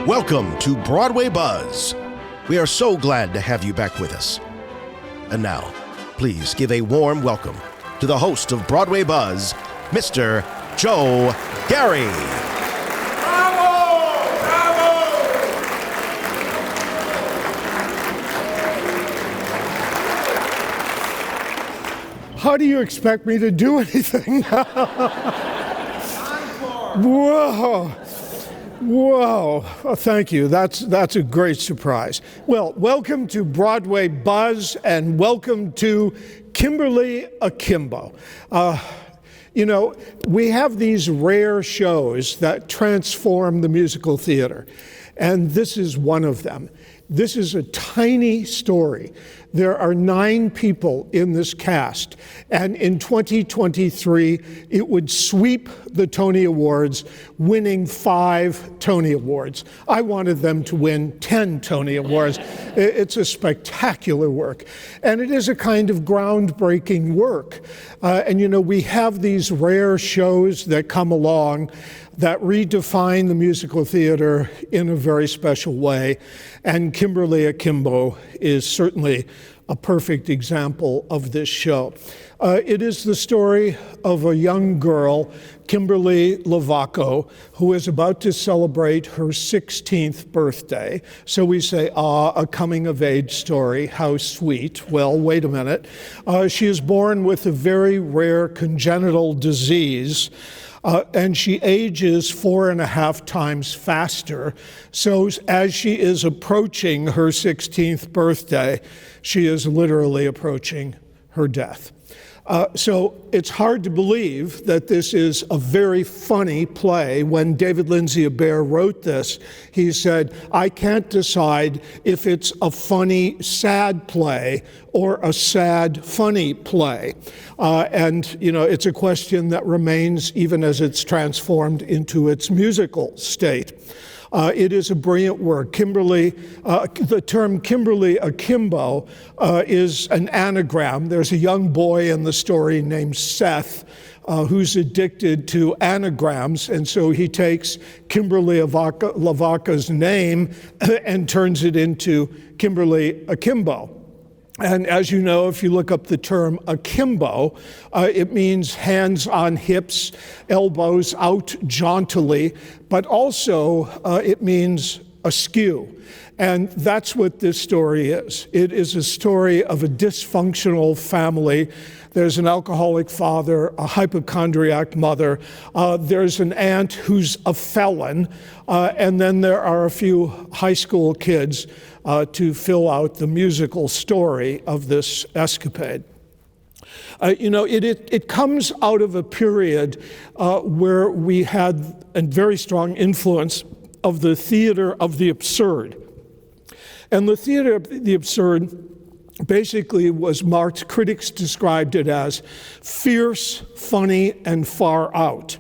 Welcome to Broadway Buzz. We are so glad to have you back with us. And now, please give a warm welcome to the host of Broadway Buzz, Mr. Joe Gary. Bravo! Bravo! How do you expect me to do anything? Whoa. Whoa, thank you. That's a great surprise. Well, welcome to Broadway Buzz and welcome to Kimberly Akimbo. You know, we have these rare shows that transform the musical theater, and this is one of them. This is a tiny story. There are 9 people in this cast, and in 2023, it would sweep the Tony Awards, winning 5 Tony Awards. I wanted them to win 10 Tony Awards. It's a spectacular work, and it is a kind of groundbreaking work. And you know, we have these rare shows that come along that redefine the musical theater in a very special way, and Kimberly Akimbo is certainly a perfect example of this show. It is the story of a young girl, Kimberly Lavacco, who is about to celebrate her 16th birthday. So we say, a coming-of-age story, how sweet. Well, wait a minute. She is born with a very rare congenital disease, and she ages 4.5 times faster. So as she is approaching her 16th birthday, she is literally approaching her death. So it's hard to believe that this is a very funny play. When David Lindsay-Abaire wrote this, he said, I can't decide if it's a funny, sad play or a sad, funny play. And, you know, it's a question that remains even as it's transformed into its musical state. It is a brilliant work. Kimberly, the term Kimberly Akimbo is an anagram. There's a young boy in the story named Seth who's addicted to anagrams, and so he takes Kimberly Lavacco's name and turns it into Kimberly Akimbo. And as you know, if you look up the term akimbo, it means hands on hips, elbows out jauntily, but also it means askew. And that's what this story is. It is a story of a dysfunctional family. There's an alcoholic father, a hypochondriac mother. There's an aunt who's a felon. And then there are a few high school kids to fill out the musical story of this escapade. You know, it comes out of a period where we had a very strong influence of the theater of the absurd. And the theater of the absurd basically was marked, critics described it as fierce, funny, and far out.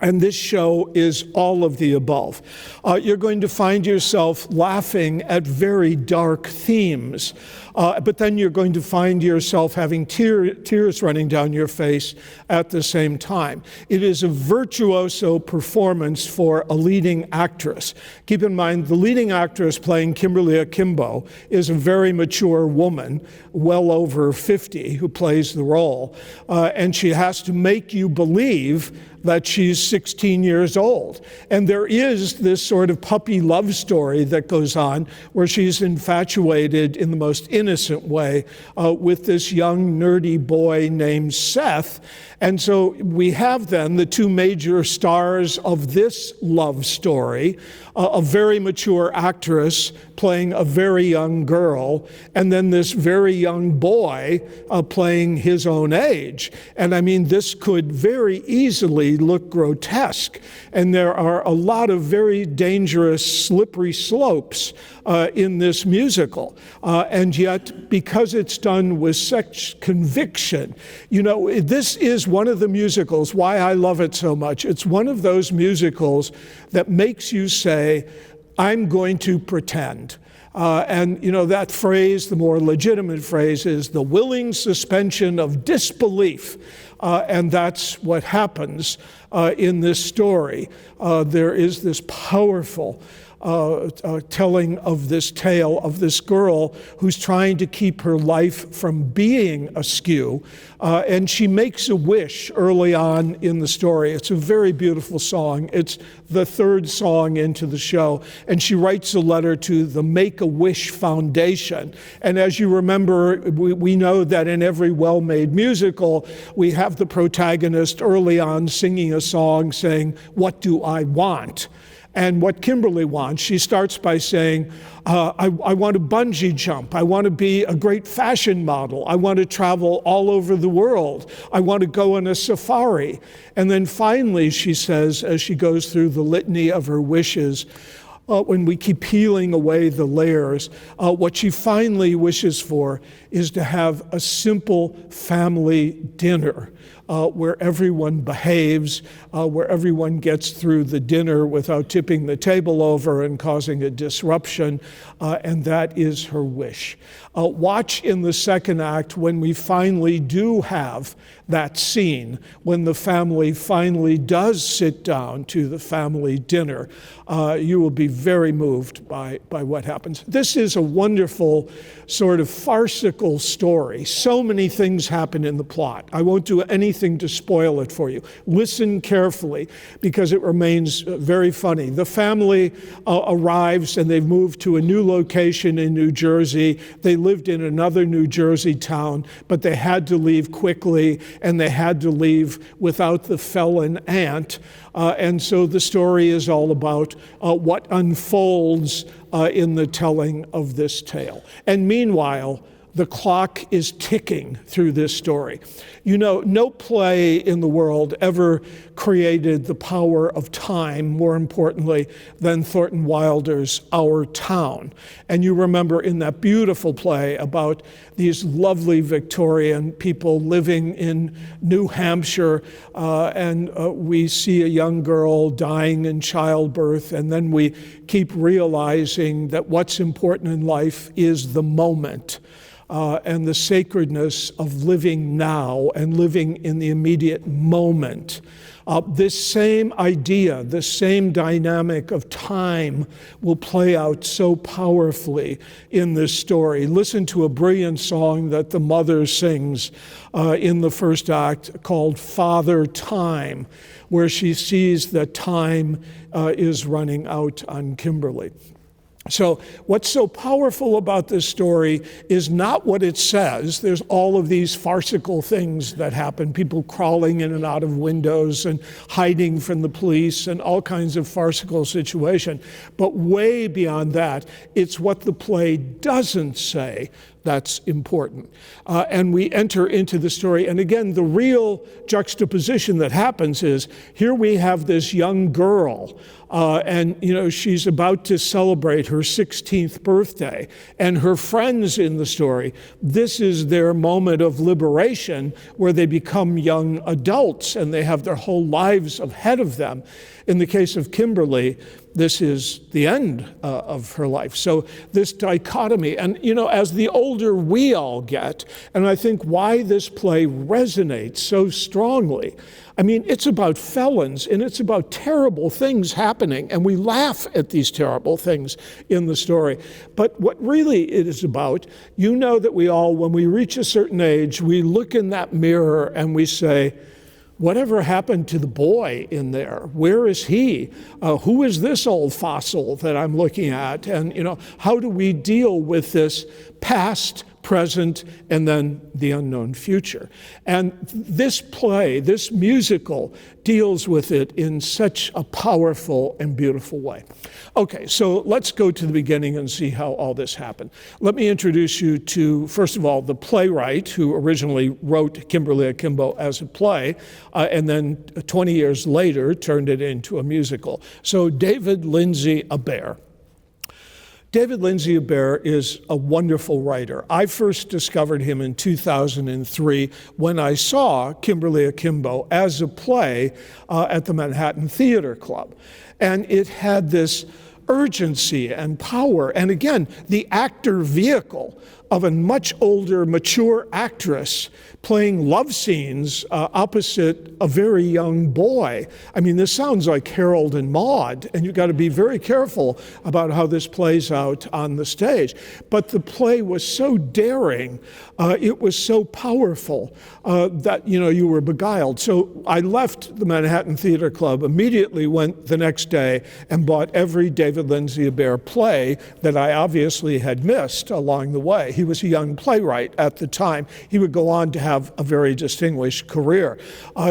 And this show is all of the above. You're going to find yourself laughing at very dark themes, but then you're going to find yourself having tears running down your face at the same time. It is a virtuoso performance for a leading actress. Keep in mind, the leading actress playing Kimberly Akimbo is a very mature woman, well over 50, who plays the role. And she has to make you believe that she's 16 years old. And there is this sort of puppy love story that goes on where she's infatuated in the most innocent way with this young nerdy boy named Seth. And so we have then the 2 major stars of this love story, a very mature actress playing a very young girl, and then this very young boy playing his own age. And I mean, this could very easily look grotesque. And there are a lot of very dangerous, slippery slopes in this musical. And yet, because it's done with such conviction, you know, this is one of the musicals, why I love it so much. It's one of those musicals that makes you say, I'm going to pretend. And, you know, that phrase, the more legitimate phrase, is the willing suspension of disbelief. And that's what happens in this story. There is this powerful telling of this tale of this girl who's trying to keep her life from being askew. And she makes a wish early on in the story. It's a very beautiful song. It's the third song into the show. And she writes a letter to the Make-A-Wish Foundation. And as you remember, we know that in every well-made musical, we have the protagonist early on singing a song saying, "What do I want?" And what Kimberly wants, she starts by saying, I want to bungee jump. I want to be a great fashion model. I want to travel all over the world. I want to go on a safari. And then finally, she says, as she goes through the litany of her wishes, when we keep peeling away the layers, what she finally wishes for is to have a simple family dinner where everyone behaves, where everyone gets through the dinner without tipping the table over and causing a disruption, and that is her wish. Watch in the second act when we finally do have that scene, when the family finally does sit down to the family dinner. You will be very moved by what happens. This is a wonderful sort of farcical story. So many things happen in the plot. I won't do anything to spoil it for you. Listen carefully because it remains very funny. The family arrives and they've moved to a new location in New Jersey. They lived in another New Jersey town, but they had to leave quickly and they had to leave without the felon aunt. And so the story is all about what unfolds in the telling of this tale. And meanwhile, the clock is ticking through this story. You know, no play in the world ever created the power of time, more importantly, than Thornton Wilder's Our Town. And you remember in that beautiful play about these lovely Victorian people living in New Hampshire, and we see a young girl dying in childbirth, and then we keep realizing that what's important in life is the moment. And the sacredness of living now and living in the immediate moment. This same idea, this same dynamic of time will play out so powerfully in this story. Listen to a brilliant song that the mother sings in the first act called Father Time, where she sees that time is running out on Kimberly. So what's so powerful about this story is not what it says. There's all of these farcical things that happen, people crawling in and out of windows and hiding from the police and all kinds of farcical situation. But way beyond that, it's what the play doesn't say that's important. And we enter into the story. And again, the real juxtaposition that happens is here we have this young girl and you know she's about to celebrate her 16th birthday. And her friends in the story, this is their moment of liberation where they become young adults and they have their whole lives ahead of them. In the case of Kimberly, this is the end of her life. So this dichotomy, and you know, as the older we all get, and I think why this play resonates so strongly, I mean, it's about felons and it's about terrible things happening, and we laugh at these terrible things in the story. But what really it is about, you know that we all, when we reach a certain age, we look in that mirror and we say, whatever happened to the boy in there? Where is he? Who is this old fossil that I'm looking at? And you know, how do we deal with this past, present, and then the unknown future? And this play, this musical, deals with it in such a powerful and beautiful way. Okay, so let's go to the beginning and see how all this happened. Let me introduce you to, first of all, the playwright who originally wrote Kimberly Akimbo as a play, and then 20 years later turned it into a musical. So David Lindsay-Abaire. David Lindsay-Abaire is a wonderful writer. I first discovered him in 2003 when I saw Kimberly Akimbo as a play at the Manhattan Theater Club. And it had this urgency and power. And again, the actor vehicle of a much older, mature actress playing love scenes opposite a very young boy. I mean, this sounds like Harold and Maude, and you've got to be very careful about how this plays out on the stage. But the play was so daring, it was so powerful that, you were beguiled. So I left the Manhattan Theater Club, immediately went the next day and bought every David Lindsay-Abaire play that I obviously had missed along the way. He was a young playwright at the time. He would go on to have a very distinguished career.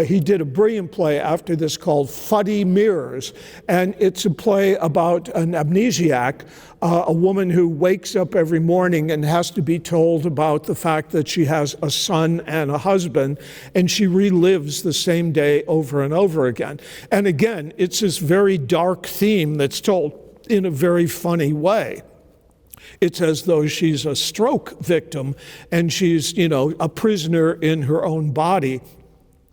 He did a brilliant play after this called Fuddy Mirrors, and it's a play about an amnesiac, a woman who wakes up every morning and has to be told about the fact that she has a son and a husband, and she relives the same day over and over again. And again, it's this very dark theme that's told in a very funny way. It's as though she's a stroke victim and she's, a prisoner in her own body.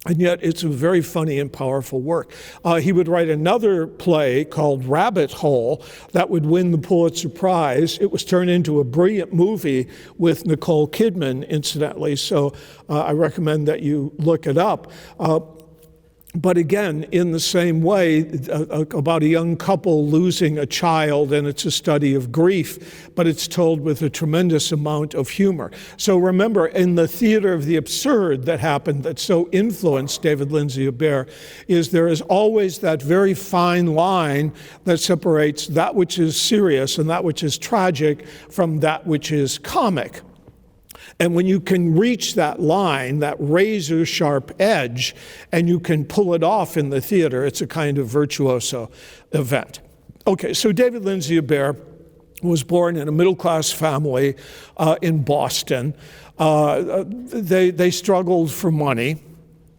And yet it's a very funny and powerful work. He would write another play called Rabbit Hole that would win the Pulitzer Prize. It was turned into a brilliant movie with Nicole Kidman, incidentally, so I recommend that you look it up. But again, in the same way, about a young couple losing a child, and it's a study of grief, but it's told with a tremendous amount of humor. So remember, in the theater of the absurd that happened, that so influenced David Lindsay-Abaire, is there is always that very fine line that separates that which is serious and that which is tragic from that which is comic. And when you can reach that line, that razor-sharp edge, and you can pull it off in the theater, it's a kind of virtuoso event. Okay, so David Lindsay-Abaire was born in a middle-class family in Boston. They struggled for money.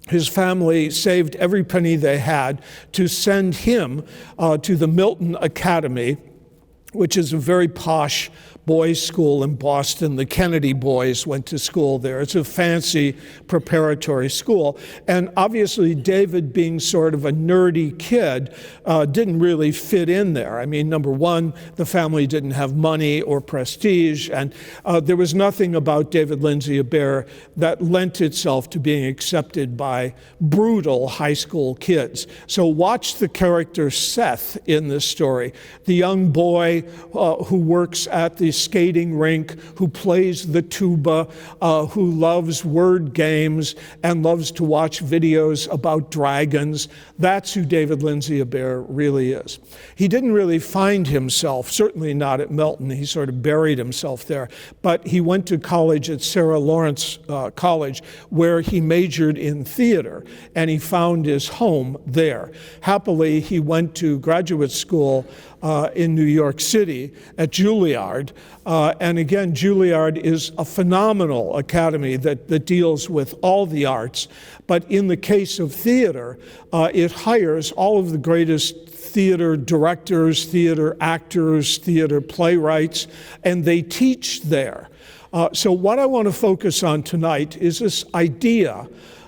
His family saved every penny they had to send him to the Milton Academy, which is a very posh boys' school in Boston. The Kennedy boys went to school there. It's a fancy preparatory school. And obviously, David, being sort of a nerdy kid, didn't really fit in there. I mean, number one, the family didn't have money or prestige, and there was nothing about David Lindsay-Abaire that lent itself to being accepted by brutal high school kids. So watch the character Seth in this story, the young boy who works at the skating rink, who plays the tuba, who loves word games and loves to watch videos about dragons. That's who David Lindsay-Abaire really is. He didn't really find himself, certainly not at Milton. He sort of buried himself there. But he went to college at Sarah Lawrence College, where he majored in theater, and he found his home there. Happily, he went to graduate school in New York City at Juilliard. And again, Juilliard is a phenomenal academy that deals with all the arts. But in the case of theater, it hires all of the greatest theater directors, theater actors, theater playwrights, and they teach there. So what I want to focus on tonight is this idea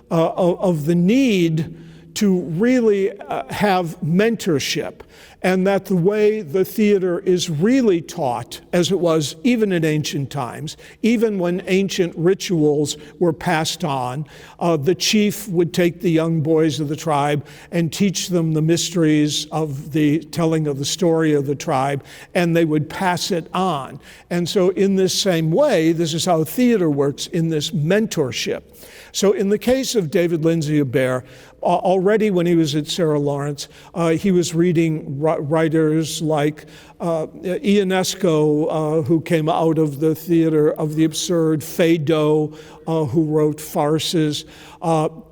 of the need to really have mentorship, and that the way the theater is really taught, as it was even in ancient times, even when ancient rituals were passed on, the chief would take the young boys of the tribe and teach them the mysteries of the telling of the story of the tribe, and they would pass it on. And so in this same way, this is how theater works, in this mentorship. So in the case of David Lindsay-Abaire, already when he was at Sarah Lawrence, he was reading writers like Ionesco, who came out of the theater of the absurd, Feydeau, who wrote farces,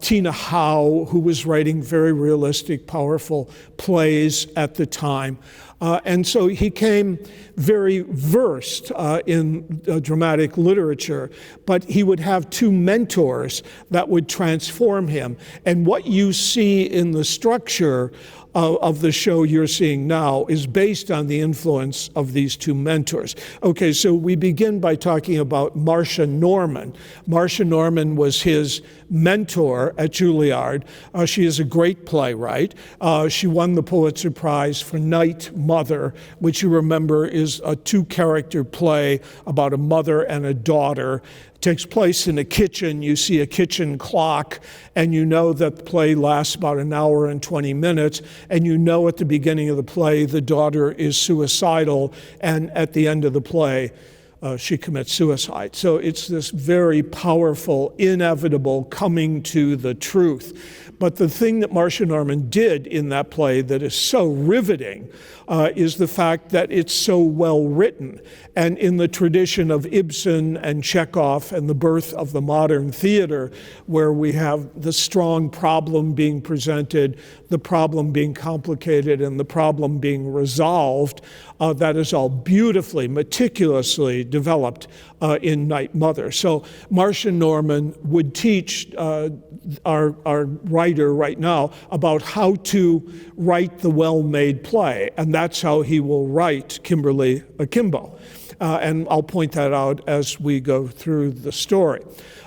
Tina Howe, who was writing very realistic, powerful plays at the time. And so he came very versed in dramatic literature, but he would have two mentors that would transform him. And what you see in the structure of the show you're seeing now is based on the influence of these two mentors. Okay, so we begin by talking about Marcia Norman. Marcia Norman was his mentor at Juilliard. She is a great playwright. She won the Pulitzer Prize for Night Mother, which you remember is a two-character play about a mother and a daughter. It takes place in a kitchen. You see a kitchen clock, and you know that the play lasts about an hour and 20 minutes, and you know at the beginning of the play the daughter is suicidal, and at the end of the play she commits suicide. So it's this very powerful, inevitable coming to the truth. But the thing that Marcia Norman did in that play that is so riveting is the fact that it's so well written. And in the tradition of Ibsen and Chekhov and the birth of the modern theater, where we have the strong problem being presented, the problem being complicated, and the problem being resolved, that is all beautifully, meticulously developed in Night Mother. So Marcia Norman would teach our writer right now about how to write the well-made play, and that's how he will write Kimberly Akimbo. And I'll point that out as we go through the story.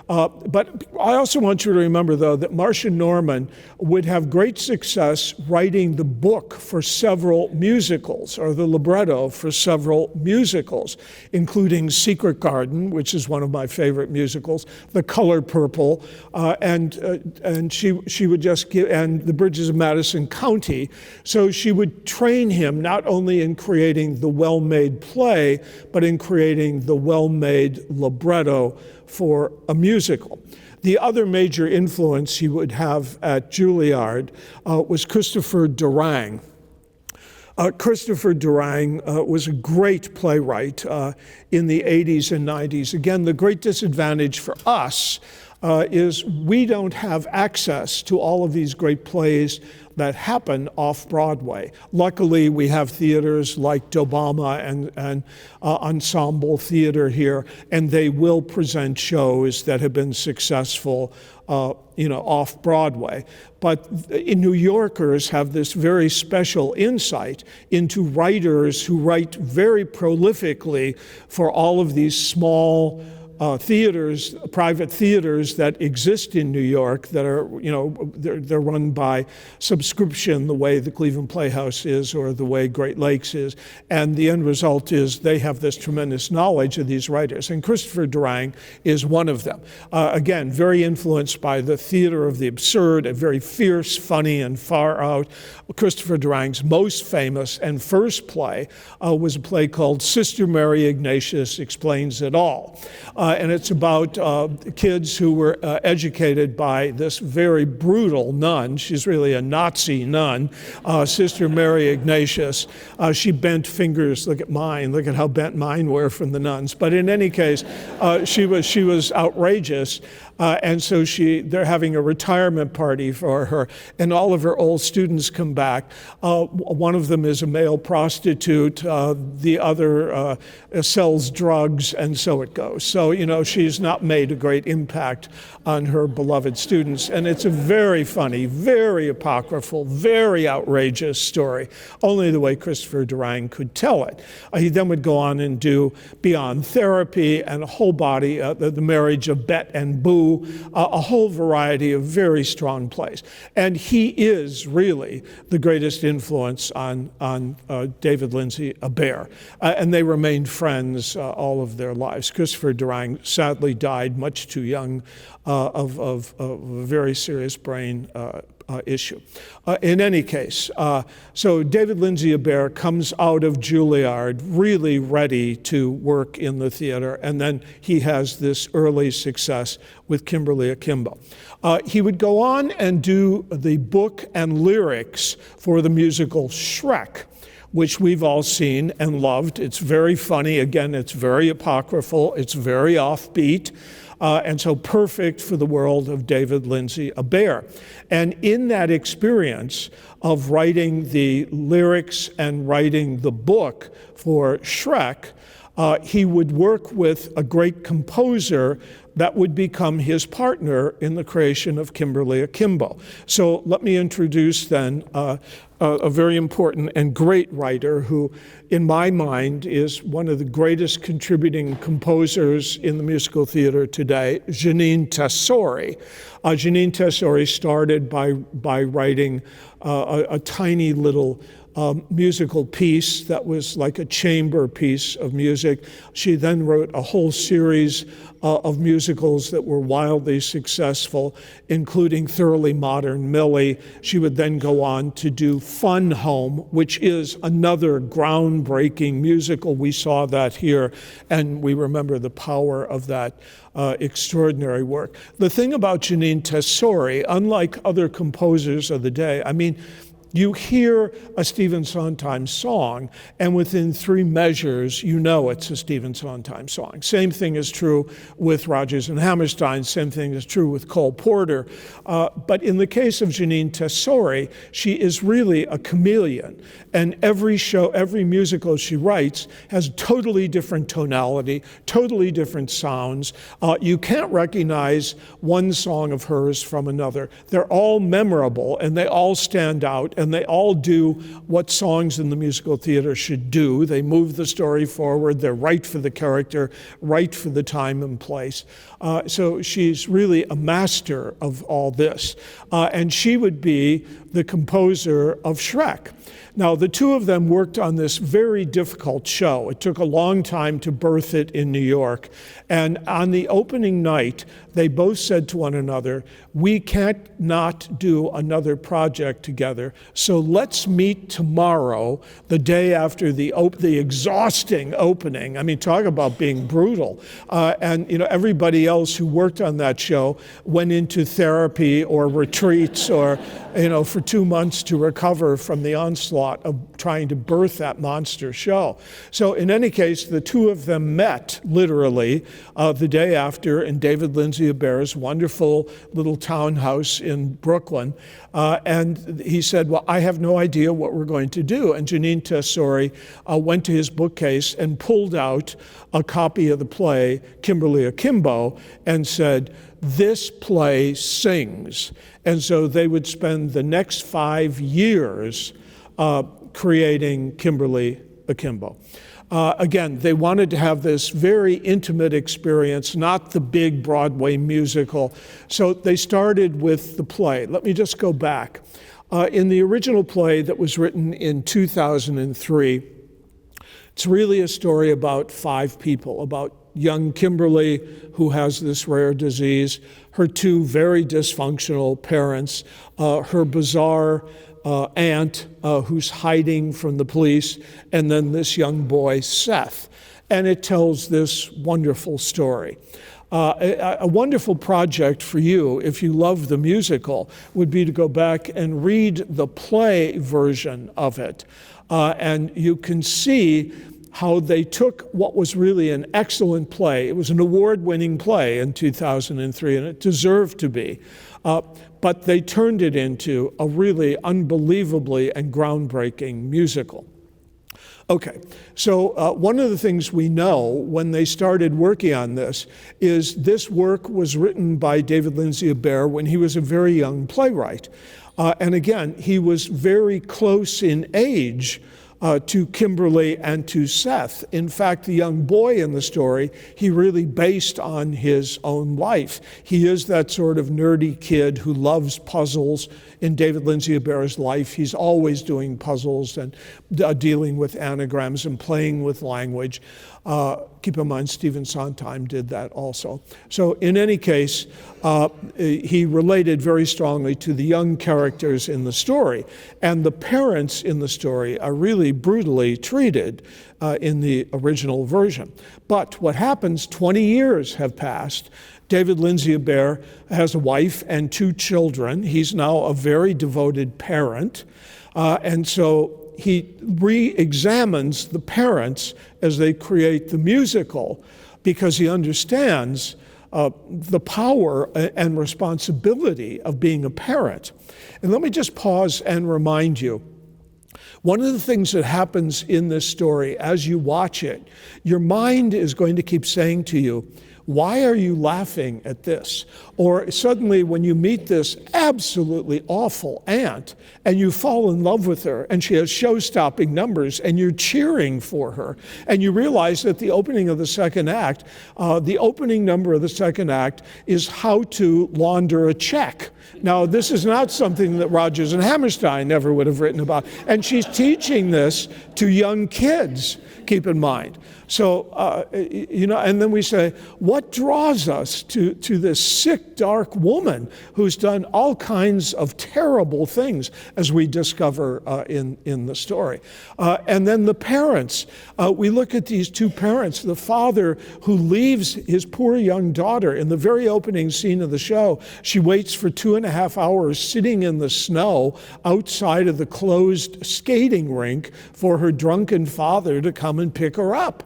But I also want you to remember, though, that Marcia Norman would have great success writing the book for several musicals, or the libretto for several musicals, including Secret Garden, which is one of my favorite musicals, The Color Purple, and she would just give, and The Bridges of Madison County. So she would train him not only in creating the well-made play, but in creating the well-made libretto for a musical. The other major influence he would have at Juilliard was Christopher Durang. Christopher Durang was a great playwright in the 80s and 90s. Again, the great disadvantage for us is we don't have access to all of these great plays that happen off-Broadway. Luckily, we have theaters like Dobama and Ensemble Theater here, and they will present shows that have been successful off-Broadway. But New Yorkers have this very special insight into writers who write very prolifically for all of these small theaters, private theaters that exist in New York that are, they're run by subscription the way the Cleveland Playhouse is or the way Great Lakes is. And the end result is they have this tremendous knowledge of these writers. And Christopher Durang is one of them. Again, very influenced by the theater of the absurd, a very fierce, funny, and far out. Christopher Durang's most famous and first play was a play called Sister Mary Ignatius Explains It All. And it's about kids who were educated by this very brutal nun. She's really a Nazi nun, Sister Mary Ignatius. She bent fingers. Look at mine. Look at how bent mine were from the nuns. But in any case, she was outrageous. And so they're having a retirement party for her, and all of her old students come back. One of them is a male prostitute, the other sells drugs, and so it goes. So, she's not made a great impact on her beloved students. And it's a very funny, very apocryphal, very outrageous story, only the way Christopher Durang could tell it. He then would go on and do Beyond Therapy and a whole body, the Marriage of Bet and Boo, a whole variety of very strong plays. And he is really the greatest influence on David Lindsay-Abaire. And they remained friends all of their lives. Christopher Durang sadly died much too young of a very serious brain issue. In any case, so David Lindsay-Abaire comes out of Juilliard really ready to work in the theater, and then he has this early success with Kimberly Akimbo. He would go on and do the book and lyrics for the musical Shrek, which we've all seen and loved. It's very funny. Again, it's very apocryphal. It's very offbeat. And so perfect for the world of David Lindsay-Abaire. And in that experience of writing the lyrics and writing the book for Shrek, he would work with a great composer that would become his partner in the creation of Kimberly Akimbo. So let me introduce then a very important and great writer who, in my mind, is one of the greatest contributing composers in the musical theater today, Jeanine Tesori. Jeanine Tesori started by writing a tiny little musical piece that was like a chamber piece of music. She then wrote a whole series of musicals that were wildly successful, including Thoroughly Modern Millie. She would then go on to do Fun Home, which is another groundbreaking musical. We saw that here, and we remember the power of that extraordinary work. The thing about Jeanine Tesori, unlike other composers of the day, I mean, you hear a Stephen Sondheim song, and within 3 measures, you know it's a Stephen Sondheim song. Same thing is true with Rodgers and Hammerstein. Same thing is true with Cole Porter. But in the case of Jeanine Tesori, she is really a chameleon. And every show, every musical she writes has totally different tonality, totally different sounds. You can't recognize one song of hers from another. They're all memorable, and they all stand out, and they all do what songs in the musical theater should do. They move the story forward. They're right for the character, right for the time and place. So she's really a master of all this. And she would be the composer of Shrek. Now, the two of them worked on this very difficult show. It took a long time to birth it in New York. And on the opening night, they both said to one another, we can't not do another project together, so let's meet tomorrow, the day after the exhausting opening. I mean, talk about being brutal. And everybody else who worked on that show went into therapy or retreats or, for 2 months to recover from the onslaught of trying to birth that monster show. So in any case, the two of them met literally the day after in David Lindsay-Abaire's wonderful little townhouse in Brooklyn. And he said, well, I have no idea what we're going to do. And Jeanine Tesori went to his bookcase and pulled out a copy of the play, Kimberly Akimbo, and said, this play sings. And so they would spend the next 5 years creating Kimberly Akimbo. Again, they wanted to have this very intimate experience, not the big Broadway musical. So they started with the play. Let me just go back. In the original play that was written in 2003, it's really a story about 5 people, about young Kimberly, who has this rare disease, her 2 very dysfunctional parents, her bizarre aunt who's hiding from the police, and then this young boy, Seth. And it tells this wonderful story. A wonderful project for you, if you love the musical, would be to go back and read the play version of it. And you can see how they took what was really an excellent play. It was an award-winning play in 2003, and it deserved to be. But they turned it into a really unbelievably and groundbreaking musical. Okay, so one of the things we know when they started working on this is this work was written by David Lindsay-Abaire when he was a very young playwright. And again, he was very close in age to Kimberly and to Seth. In fact, the young boy in the story, he really based on his own life. He is that sort of nerdy kid who loves puzzles. In David Lindsay-Abaire's life, he's always doing puzzles and dealing with anagrams and playing with language. Keep in mind, Stephen Sondheim did that also. So in any case, he related very strongly to the young characters in the story. And the parents in the story are really brutally treated in the original version. But what happens, 20 years have passed. David Lindsay-Abaire has a wife and 2 children. He's now a very devoted parent. And so he re-examines the parents as they create the musical because he understands the power and responsibility of being a parent. And let me just pause and remind you, one of the things that happens in this story as you watch it, your mind is going to keep saying to you, Why are you laughing at this? Or suddenly when you meet this absolutely awful aunt and you fall in love with her and she has show-stopping numbers and you're cheering for her, and you realize that the opening of the second act, the opening number of the second act is how to launder a check. Now, this is not something that Rodgers and Hammerstein ever would have written about. And she's teaching this to young kids, keep in mind. So, and then we say, what draws us to this sick, dark woman who's done all kinds of terrible things, as we discover in the story? And then the parents. We look at these two parents, the father who leaves his poor young daughter in the very opening scene of the show. She waits for 2.5 hours sitting in the snow outside of the closed skating rink for her drunken father to come and pick her up.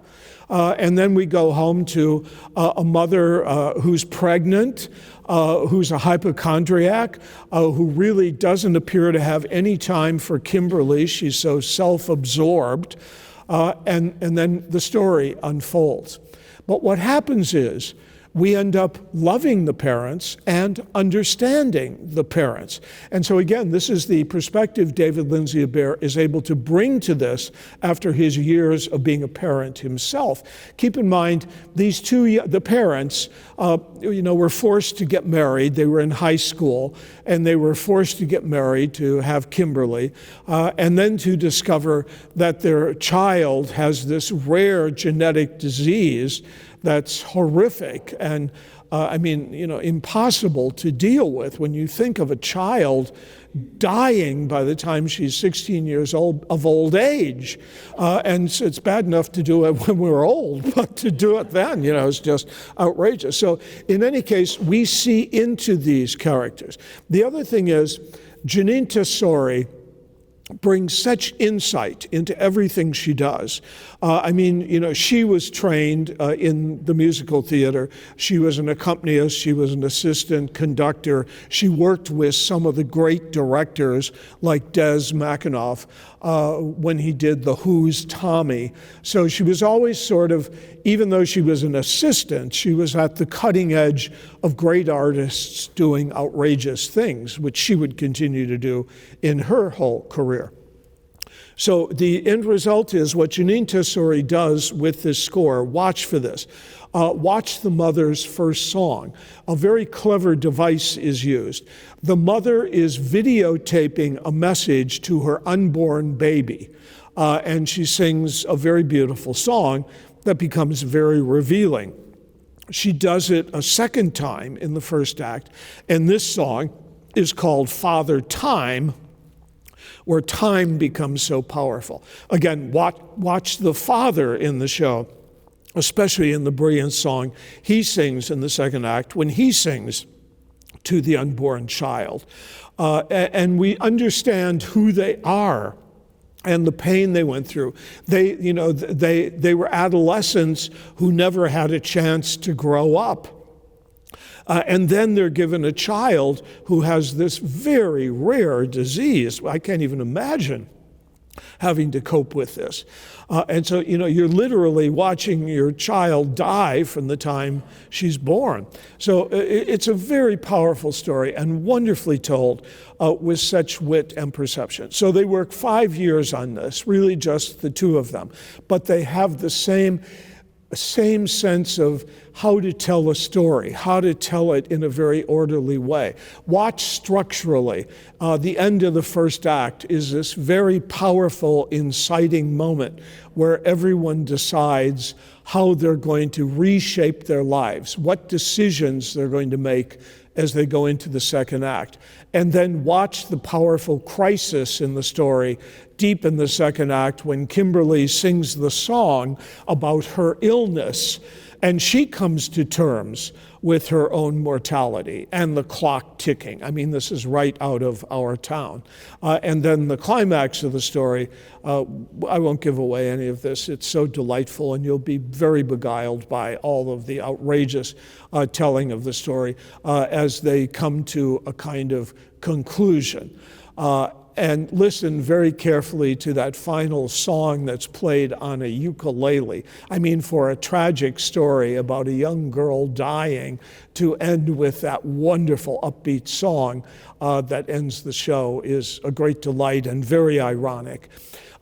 And then we go home to a mother who's pregnant, who's a hypochondriac, who really doesn't appear to have any time for Kimberly. She's so self-absorbed. And then the story unfolds. But what happens is we end up loving the parents and understanding the parents. And so again, this is the perspective David Lindsay-Abaire is able to bring to this after his years of being a parent himself. Keep in mind, these two, the parents, were forced to get married. They were in high school, and they were forced to get married to have Kimberly, and then to discover that their child has this rare genetic disease that's horrific and, impossible to deal with when you think of a child dying by the time she's 16 years old of old age. And so it's bad enough to do it when we're old, but to do it then, is just outrageous. So in any case, we see into these characters. The other thing is, Jeanine Tesori brings such insight into everything she does. She was trained in the musical theater. She was an accompanist. She was an assistant conductor. She worked with some of the great directors like Des McAnuff when he did The Who's Tommy. So she was always sort of, even though she was an assistant, she was at the cutting edge of great artists doing outrageous things, which she would continue to do in her whole career. So the end result is what Jeanine Tesori does with this score. Watch for this. Watch the mother's first song. A very clever device is used. The mother is videotaping a message to her unborn baby, and she sings a very beautiful song that becomes very revealing. She does it a second time in the first act, and this song is called Father Time, where time becomes so powerful. Again, watch the father in the show, especially in the brilliant song he sings in the second act when he sings to the unborn child. And we understand who they are and the pain they went through. They were adolescents who never had a chance to grow up. And then they're given a child who has this very rare disease. I can't even imagine having to cope with this. And so, you're literally watching your child die from the time she's born. So it's a very powerful story and wonderfully told with such wit and perception. So they work 5 years on this, really just the two of them. But they have the same sense of how to tell a story, how to tell it in a very orderly way. Watch structurally. The end of the first act is this very powerful, inciting moment where everyone decides how they're going to reshape their lives, what decisions they're going to make as they go into the second act. And then watch the powerful crisis in the story deep in the second act when Kimberly sings the song about her illness, and she comes to terms with her own mortality and the clock ticking. This is right out of our town. And then the climax of the story, I won't give away any of this. It's so delightful, and you'll be very beguiled by all of the outrageous telling of the story as they come to a kind of conclusion. and listen very carefully to that final song that's played on a ukulele. I mean, for a tragic story about a young girl dying to end with that wonderful upbeat song that ends the show is a great delight and very ironic.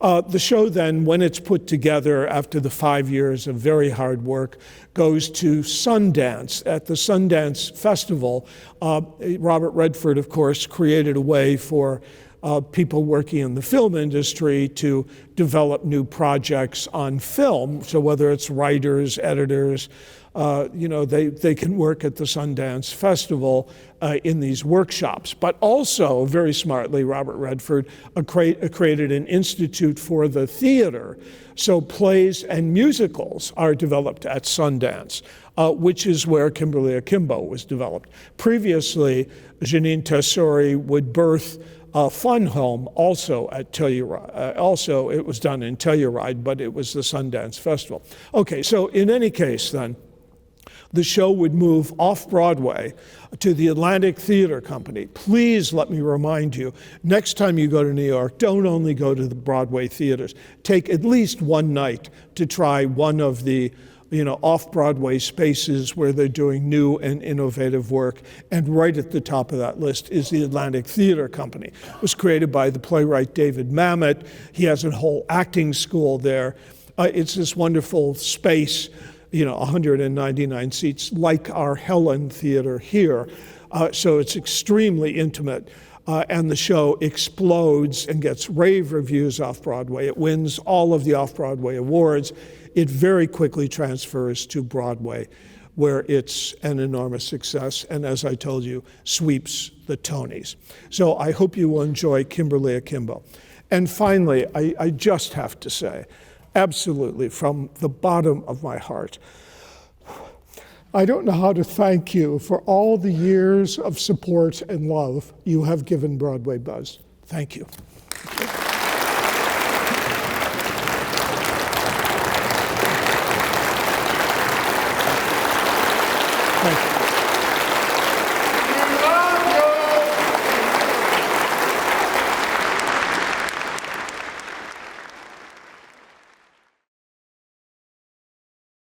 The show then, when it's put together after the 5 years of very hard work, goes to Sundance. At the Sundance Festival, Robert Redford, of course, created a way for people working in the film industry to develop new projects on film. So whether it's writers, editors, they can work at the Sundance Festival in these workshops. But also, very smartly, Robert Redford created an institute for the theater. So plays and musicals are developed at Sundance, which is where Kimberly Akimbo was developed. Previously, Jeanine Tesori would birth Fun Home, also at Telluride. Also, it was done in Telluride, but it was the Sundance Festival. Okay, so in any case then, the show would move off Broadway to the Atlantic Theater Company. Please let me remind you, next time you go to New York, don't only go to the Broadway theaters. Take at least one night to try one of the off-Broadway spaces where they're doing new and innovative work. And right at the top of that list is the Atlantic Theater Company. It was created by the playwright David Mamet. He has a whole acting school there. It's this wonderful space, 199 seats, like our Helen Theater here. So it's extremely intimate. And the show explodes and gets rave reviews off-Broadway. It wins all of the off-Broadway awards. It very quickly transfers to Broadway, where it's an enormous success, and as I told you, sweeps the Tonys. So I hope you will enjoy Kimberly Akimbo. And finally, I just have to say, absolutely, from the bottom of my heart, I don't know how to thank you for all the years of support and love you have given Broadway Buzz. Thank you. Thank you.